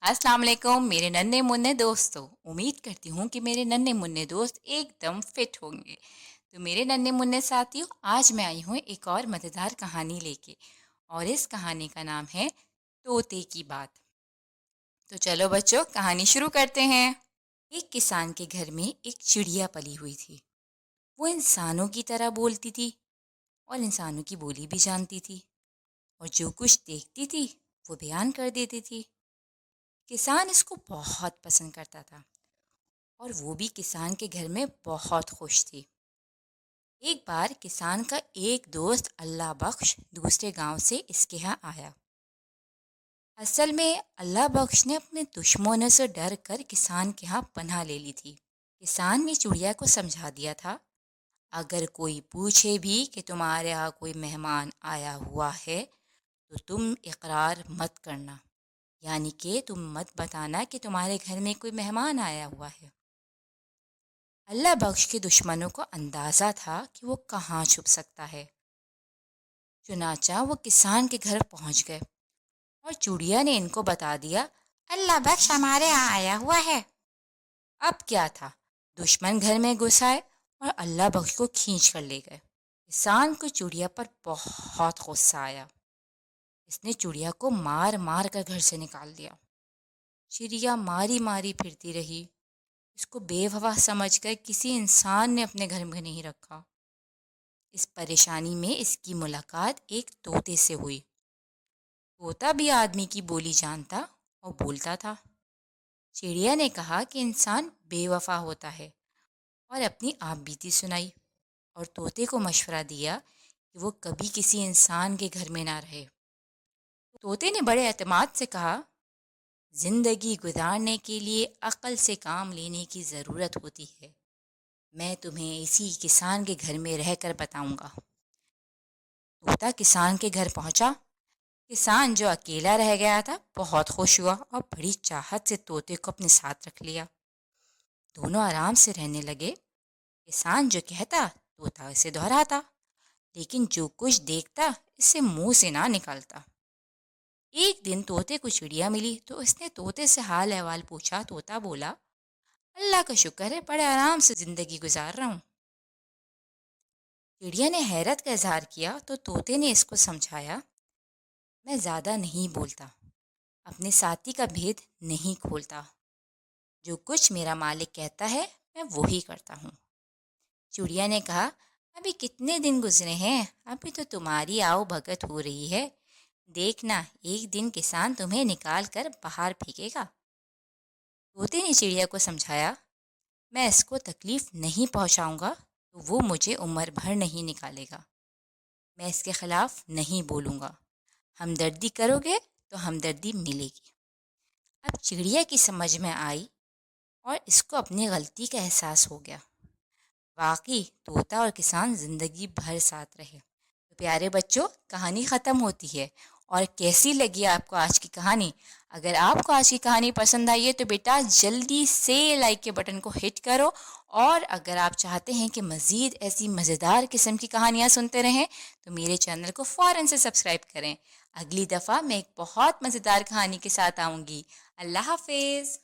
अस्सलाम वालेकुम मेरे नन्हे मुन्ने दोस्तों। उम्मीद करती हूँ कि मेरे नन्हे मुन्ने दोस्त एकदम फिट होंगे। तो मेरे नन्हे मुन्ने साथियों, आज मैं आई हूँ एक और मज़ेदार कहानी लेके, और इस कहानी का नाम है तोते की बात। तो चलो बच्चों, कहानी शुरू करते हैं। एक किसान के घर में एक चिड़िया पली हुई थी। वो इंसानों की तरह बोलती थी और इंसानों की बोली भी जानती थी, और जो कुछ देखती थी वो बयान कर देती थी। किसान इसको बहुत पसंद करता था, और वो भी किसान के घर में बहुत खुश थी। एक बार किसान का एक दोस्त अल्लाह बख्श दूसरे गांव से इसके यहाँ आया। असल में अल्लाह बख्श ने अपने दुश्मनों से डर कर किसान के यहाँ पनाह ले ली थी। किसान ने चिड़िया को समझा दिया था, अगर कोई पूछे भी कि तुम्हारे यहाँ कोई मेहमान आया हुआ है तो तुम इकरार मत करना, यानी कि तुम मत बताना कि तुम्हारे घर में कोई मेहमान आया हुआ है। अल्लाह बख्श के दुश्मनों को अंदाज़ा था कि वो कहाँ छुप सकता है। चुनाचा वो किसान के घर पहुंच गए और चूड़िया ने इनको बता दिया, अल्लाह बख्श हमारे यहाँ आया हुआ है। अब क्या था, दुश्मन घर में घुस आए और अल्लाह बख्श को खींच कर ले गए। किसान को चूड़िया पर बहुत गुस्सा आया। इसने चूड़िया को मार मार कर घर से निकाल दिया। चिड़िया मारी मारी फिरती रही। इसको बेवफा समझकर किसी इंसान ने अपने घर में नहीं रखा। इस परेशानी में इसकी मुलाकात एक तोते से हुई। तोता भी आदमी की बोली जानता और बोलता था। चिड़िया ने कहा कि इंसान बेवफा होता है और अपनी आप बीती सुनाई, और तोते को मशवरा दिया कि वो कभी किसी इंसान के घर में ना रहे। तोते ने बड़े एतमाद से कहा, जिंदगी गुजारने के लिए अक्ल से काम लेने की ज़रूरत होती है। मैं तुम्हें इसी किसान के घर में रहकर बताऊंगा। तोता किसान के घर पहुंचा। किसान जो अकेला रह गया था बहुत खुश हुआ और बड़ी चाहत से तोते को अपने साथ रख लिया। दोनों आराम से रहने लगे। किसान जो कहता तोता इसे दोहराता, लेकिन जो कुछ देखता इसे मुंह से ना निकालता। एक दिन तोते को चिड़िया मिली तो उसने तोते से हाल अहवाल पूछा। तोता बोला, अल्लाह का शुक्र है, बड़े आराम से जिंदगी गुजार रहा हूँ। चिड़िया ने हैरत का इजहार किया तो तोते ने इसको समझाया, मैं ज़्यादा नहीं बोलता, अपने साथी का भेद नहीं खोलता, जो कुछ मेरा मालिक कहता है मैं वो ही करता हूँ। चिड़िया ने कहा, अभी कितने दिन गुजरे हैं, अभी तो तुम्हारी आओ भगत हो रही है। देखना एक दिन किसान तुम्हें निकाल कर बाहर फेंकेगा। तोते ने चिड़िया को समझाया, मैं इसको तकलीफ़ नहीं पहुँचाऊँगा तो वो मुझे उम्र भर नहीं निकालेगा। मैं इसके ख़िलाफ़ नहीं बोलूँगा। हमदर्दी करोगे तो हमदर्दी मिलेगी। अब चिड़िया की समझ में आई और इसको अपनी गलती का एहसास हो गया। वाकई तोता और किसान ज़िंदगी भर साथ रहे। तो प्यारे बच्चों, कहानी ख़त्म होती है। और कैसी लगी आपको आज की कहानी? अगर आपको आज की कहानी पसंद आई है तो बेटा जल्दी से लाइक के बटन को हिट करो। और अगर आप चाहते हैं कि मज़ीद ऐसी मज़ेदार किस्म की कहानियाँ सुनते रहें तो मेरे चैनल को फ़ौरन से सब्सक्राइब करें। अगली दफ़ा मैं एक बहुत मज़ेदार कहानी के साथ आऊँगी। अल्लाह हाफिज़।